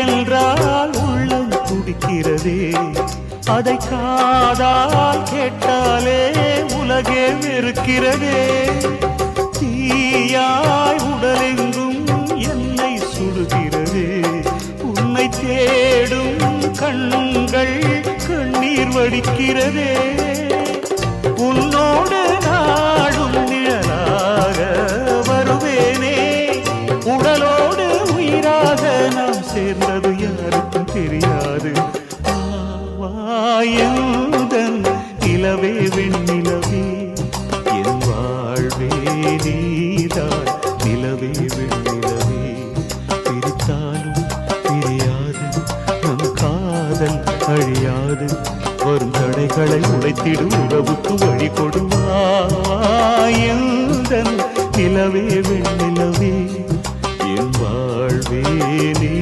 என்றால் உள்ளம் துடிக்கிறதே, அதை காதால் கேட்டாலே உலகே வெறுக்கிறதே. தீயாய் உடலெங்கும் என்னை சுடுகிறதே, உன்னை தேடும் கண்கள் கண்ணீர் வடிக்கிறதே. உன்னோடு நாடும் நிழலாக வருவேனே, உடலோடு உயிராக நாம் சேர்ந்தது யாருக்கும் தெரியாது. வாயந்தன் நிலவே வெண்ணிலவே, என் வாழ்வே நீதான் நிலவே வெண்ணிலவே. பிரித்தாலும் பிரியாது நம் காதல் அழியாது, வரும் தடைகளை உடைத்திடும் உறவுக்கு வழி கொடுவாயந்தன் நிலவே வெண்ணிலவே, என் வாழ்வே நீ